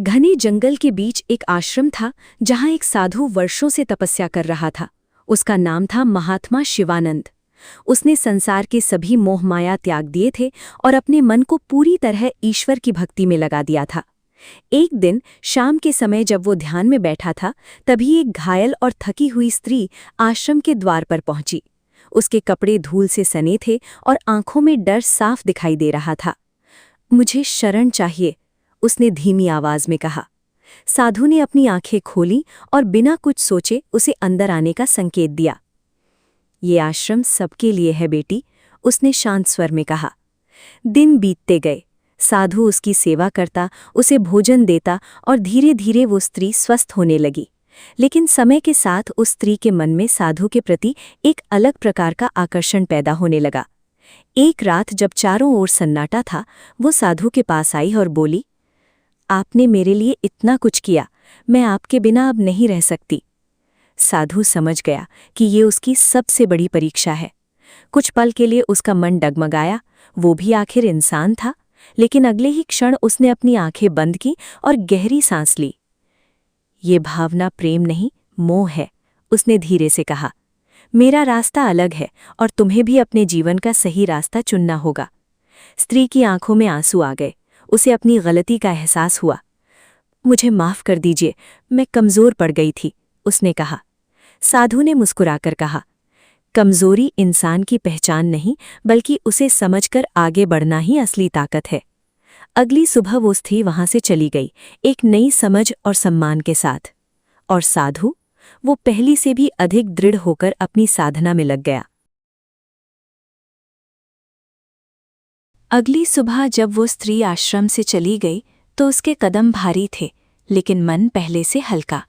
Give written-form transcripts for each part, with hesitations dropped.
घने जंगल के बीच एक आश्रम था जहां एक साधु वर्षों से तपस्या कर रहा था। उसका नाम था महात्मा शिवानंद। उसने संसार के सभी मोह माया त्याग दिए थे और अपने मन को पूरी तरह ईश्वर की भक्ति में लगा दिया था। एक दिन शाम के समय जब वो ध्यान में बैठा था, तभी एक घायल और थकी हुई स्त्री आश्रम के द्वार पर पहुंची। उसके कपड़े धूल से सने थे और आंखों में डर साफ दिखाई दे रहा था। मुझे शरण चाहिए, उसने धीमी आवाज में कहा। साधु ने अपनी आंखें खोली और बिना कुछ सोचे उसे अंदर आने का संकेत दिया। ये आश्रम सबके लिए है बेटी, उसने शांत स्वर में कहा। दिन बीतते गए। साधु उसकी सेवा करता, उसे भोजन देता और धीरे धीरे वो स्त्री स्वस्थ होने लगी। लेकिन समय के साथ उस स्त्री के मन में साधु के प्रति एक अलग प्रकार का आकर्षण पैदा होने लगा। एक रात जब चारों ओर सन्नाटा था, वो साधु के पास आई और बोली, आपने मेरे लिए इतना कुछ किया, मैं आपके बिना अब नहीं रह सकती। साधु समझ गया कि ये उसकी सबसे बड़ी परीक्षा है। कुछ पल के लिए उसका मन डगमगाया, वो भी आखिर इंसान था। लेकिन अगले ही क्षण उसने अपनी आंखें बंद की और गहरी सांस ली। ये भावना प्रेम नहीं, मोह है, उसने धीरे से कहा। मेरा रास्ता अलग है और तुम्हें भी अपने जीवन का सही रास्ता चुनना होगा। स्त्री की आंखों में आंसू आ गए। उसे अपनी गलती का एहसास हुआ। मुझे माफ कर दीजिए, मैं कमजोर पड़ गई थी, उसने कहा। साधु ने मुस्कुराकर कहा, कमजोरी इंसान की पहचान नहीं, बल्कि उसे समझकर आगे बढ़ना ही असली ताकत है। अगली सुबह वो स्त्री वहां से चली गई, एक नई समझ और सम्मान के साथ। और साधु, वो पहली से भी अधिक दृढ़ होकर अपनी साधना में लग गया। अगली सुबह जब वो स्त्री आश्रम से चली गई तो उसके कदम भारी थे, लेकिन मन पहले से हल्का।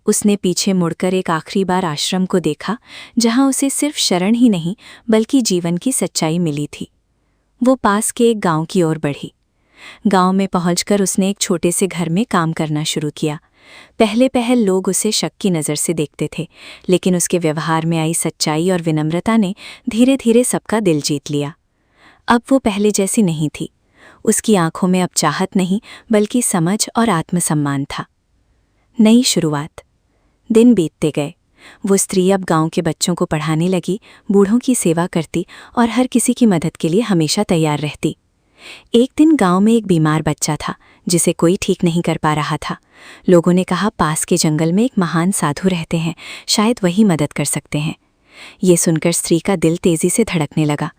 उसने पीछे मुड़कर एक आखिरी बार आश्रम को देखा, जहां उसे सिर्फ शरण ही नहीं बल्कि जीवन की सच्चाई मिली थी। वो पास के एक गांव की ओर बढ़ी। गांव में पहुंचकर उसने एक छोटे से घर में काम करना शुरू किया। पहले पहल लोग उसे शक की नज़र से देखते थे, लेकिन उसके व्यवहार में आई सच्चाई और विनम्रता ने धीरे धीरे सबका दिल जीत लिया। अब वो पहले जैसी नहीं थी। उसकी आंखों में अब चाहत नहीं बल्कि समझ और आत्मसम्मान था। नई शुरुआत। दिन बीतते गए। वो स्त्री अब गांव के बच्चों को पढ़ाने लगी, बूढ़ों की सेवा करती और हर किसी की मदद के लिए हमेशा तैयार रहती। एक दिन गांव में एक बीमार बच्चा था जिसे कोई ठीक नहीं कर पा रहा था। लोगों ने कहा, पास के जंगल में एक महान साधु रहते हैं, शायद वही मदद कर सकते हैं। ये सुनकर स्त्री का दिल तेजी से धड़कने लगा।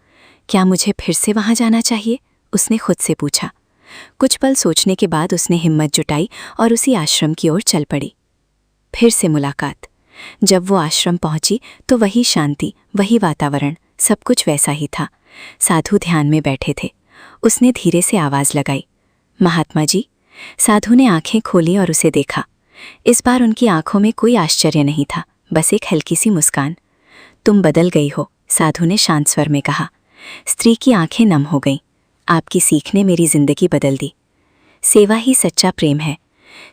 क्या मुझे फिर से वहां जाना चाहिए? उसने खुद से पूछा। कुछ पल सोचने के बाद उसने हिम्मत जुटाई और उसी आश्रम की ओर चल पड़ी। फिर से मुलाकात। जब वो आश्रम पहुंची तो वही शांति, वही वातावरण, सब कुछ वैसा ही था। साधु ध्यान में बैठे थे। उसने धीरे से आवाज लगाई, महात्मा जी। साधु ने आंखें खोली और उसे देखा। इस बार उनकी आंखों में कोई आश्चर्य नहीं था, बस एक हल्की सी मुस्कान। तुम बदल गई हो, साधु ने शांत स्वर में कहा। स्त्री की आंखें नम हो गईं। आपकी सीख ने मेरी जिंदगी बदल दी। सेवा ही सच्चा प्रेम है।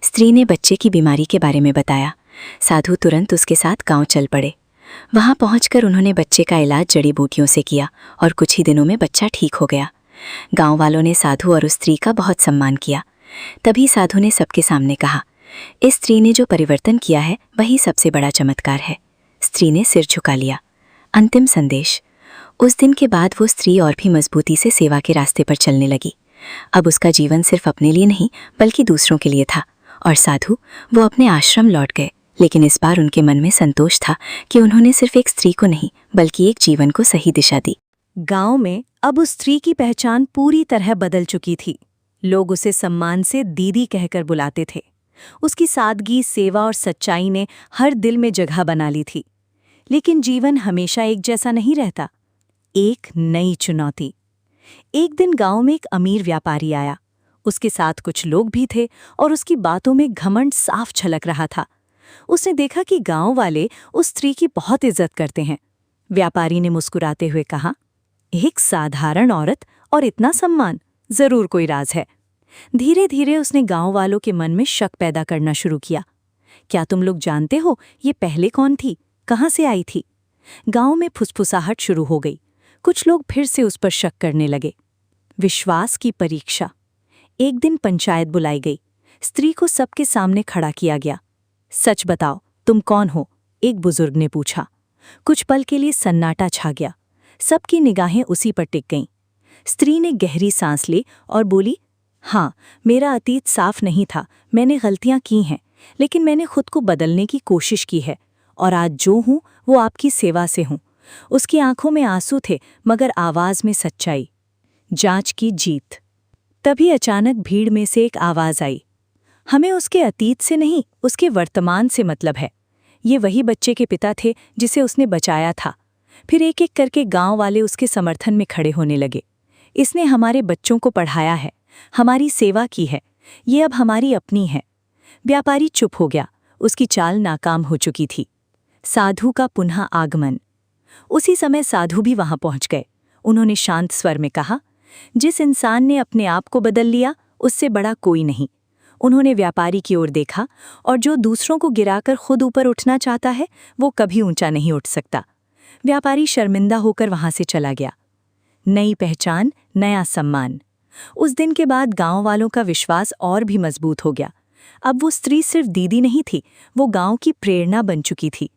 स्त्री ने बच्चे की बीमारी के बारे में बताया। साधु तुरंत उसके साथ गांव चल पड़े। वहां पहुंचकर उन्होंने बच्चे का इलाज जड़ी बूटियों से किया और कुछ ही दिनों में बच्चा ठीक हो गया। गांव वालों ने साधु और उस स्त्री का बहुत सम्मान किया। तभी साधु ने सबके सामने कहा, इस स्त्री ने जो परिवर्तन किया है वही सबसे बड़ा चमत्कार है। स्त्री ने सिर झुका लिया। अंतिम संदेश। उस दिन के बाद वो स्त्री और भी मजबूती से सेवा के रास्ते पर चलने लगी। अब उसका जीवन सिर्फ अपने लिए नहीं बल्कि दूसरों के लिए था। और साधु, वो अपने आश्रम लौट गए, लेकिन इस बार उनके मन में संतोष था कि उन्होंने सिर्फ एक स्त्री को नहीं बल्कि एक जीवन को सही दिशा दी। गांव में अब उस स्त्री की पहचान पूरी तरह बदल चुकी थी। लोग उसे सम्मान से दीदी कहकर बुलाते थे। उसकी सादगी, सेवा और सच्चाई ने हर दिल में जगह बना ली थी। लेकिन जीवन हमेशा एक जैसा नहीं रहता। एक नई चुनौती। एक दिन गांव में एक अमीर व्यापारी आया। उसके साथ कुछ लोग भी थे और उसकी बातों में घमंड साफ झलक रहा था। उसने देखा कि गांव वाले उस स्त्री की बहुत इज्जत करते हैं। व्यापारी ने मुस्कुराते हुए कहा, एक साधारण औरत और इतना सम्मान, जरूर कोई राज है। धीरे धीरे उसने गांव वालों के मन में शक पैदा करना शुरू किया। क्या तुम लोग जानते हो ये पहले कौन थी, कहां से आई थी? गांव में फुसफुसाहट शुरू हो गई। कुछ लोग फिर से उस पर शक करने लगे। विश्वास की परीक्षा। एक दिन पंचायत बुलाई गई। स्त्री को सबके सामने खड़ा किया गया। सच बताओ, तुम कौन हो? एक बुजुर्ग ने पूछा। कुछ पल के लिए सन्नाटा छा गया। सबकी निगाहें उसी पर टिक गईं। स्त्री ने गहरी सांस ली और बोली, हाँ, मेरा अतीत साफ नहीं था, मैंने गलतियां की हैं, लेकिन मैंने खुद को बदलने की कोशिश की है, और आज जो हूं वो आपकी सेवा से हूं। उसकी आंखों में आंसू थे, मगर आवाज में सच्चाई। जांच की जीत। तभी अचानक भीड़ में से एक आवाज आई, हमें उसके अतीत से नहीं, उसके वर्तमान से मतलब है। ये वही बच्चे के पिता थे जिसे उसने बचाया था। फिर एक एक करके गांव वाले उसके समर्थन में खड़े होने लगे। इसने हमारे बच्चों को पढ़ाया है, हमारी सेवा की है, ये अब हमारी अपनी है। व्यापारी चुप हो गया, उसकी चाल नाकाम हो चुकी थी। साधु का पुनः आगमन। उसी समय साधु भी वहां पहुंच गए। उन्होंने शांत स्वर में कहा, जिस इंसान ने अपने आप को बदल लिया, उससे बड़ा कोई नहीं। उन्होंने व्यापारी की ओर देखा, और जो दूसरों को गिराकर खुद ऊपर उठना चाहता है, वो कभी ऊंचा नहीं उठ सकता। व्यापारी शर्मिंदा होकर वहां से चला गया। नई पहचान, नया सम्मान। उस दिन के बाद गांव वालों का विश्वास और भी मजबूत हो गया। अब वो स्त्री सिर्फ दीदी नहीं थी, वो गांव की प्रेरणा बन चुकी थी।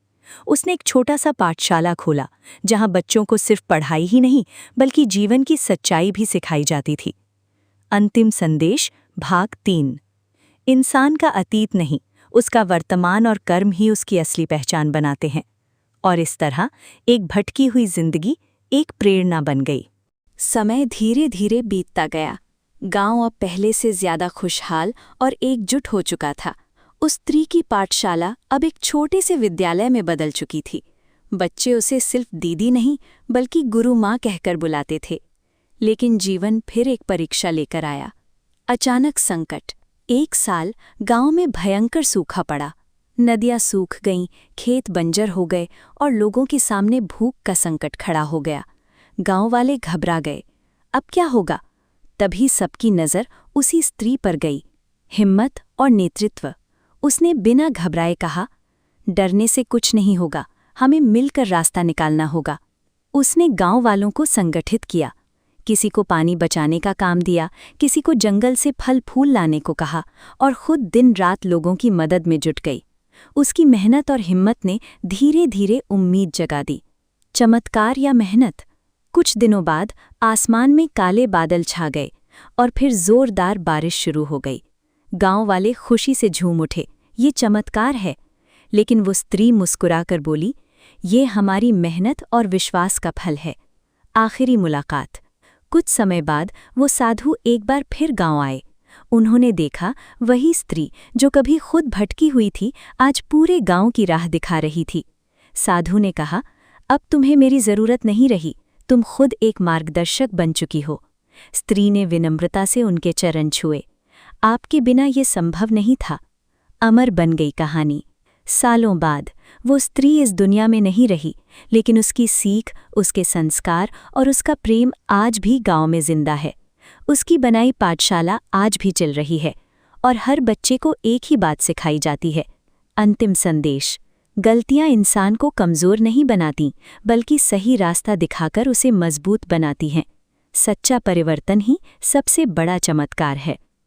उसने एक छोटा सा पाठशाला खोला, जहां बच्चों को सिर्फ पढ़ाई ही नहीं, बल्कि जीवन की सच्चाई भी सिखाई जाती थी। अंतिम संदेश, भाग 3। इंसान का अतीत नहीं, उसका वर्तमान और कर्म ही उसकी असली पहचान बनाते हैं। और इस तरह एक भटकी हुई जिंदगी एक प्रेरणा बन गई। समय धीरे धीरे बीतता गया। गांव अब पहले से ज्यादा खुशहाल और एकजुट हो चुका था। उस स्त्री की पाठशाला अब एक छोटे से विद्यालय में बदल चुकी थी। बच्चे उसे सिर्फ दीदी नहीं, बल्कि गुरु माँ कहकर बुलाते थे। लेकिन जीवन फिर एक परीक्षा लेकर आया। अचानक संकट। एक साल गांव में भयंकर सूखा पड़ा। नदियां सूख गईं, खेत बंजर हो गए और लोगों के सामने भूख का संकट खड़ा हो गया। गांव वाले घबरा गए। अब क्या होगा? तभी सबकी नज़र उसी स्त्री पर गई। हिम्मत और नेतृत्व। उसने बिना घबराए कहा, डरने से कुछ नहीं होगा, हमें मिलकर रास्ता निकालना होगा। उसने गांव वालों को संगठित किया। किसी को पानी बचाने का काम दिया, किसी को जंगल से फल फूल लाने को कहा, और खुद दिन रात लोगों की मदद में जुट गई। उसकी मेहनत और हिम्मत ने धीरे धीरे उम्मीद जगा दी। चमत्कार या मेहनत? कुछ दिनों बाद आसमान में काले बादल छा गए और फिर जोरदार बारिश शुरू हो गई। गांव वाले खुशी से झूम उठे, ये चमत्कार है। लेकिन वो स्त्री मुस्कुराकर बोली, ये हमारी मेहनत और विश्वास का फल है। आखिरी मुलाकात। कुछ समय बाद वो साधु एक बार फिर गांव आए। उन्होंने देखा वही स्त्री जो कभी खुद भटकी हुई थी, आज पूरे गांव की राह दिखा रही थी। साधु ने कहा, अब तुम्हें मेरी जरूरत नहीं रही, तुम खुद एक मार्गदर्शक बन चुकी हो। स्त्री ने विनम्रता से उनके चरण छुए। आपके बिना ये संभव नहीं था। अमर बन गई कहानी। सालों बाद वो स्त्री इस दुनिया में नहीं रही, लेकिन उसकी सीख, उसके संस्कार और उसका प्रेम आज भी गांव में जिंदा है। उसकी बनाई पाठशाला आज भी चल रही है और हर बच्चे को एक ही बात सिखाई जाती है। अंतिम संदेश, गलतियां इंसान को कमज़ोर नहीं बनाती, बल्कि सही रास्ता दिखाकर उसे मजबूत बनाती हैं। सच्चा परिवर्तन ही सबसे बड़ा चमत्कार है।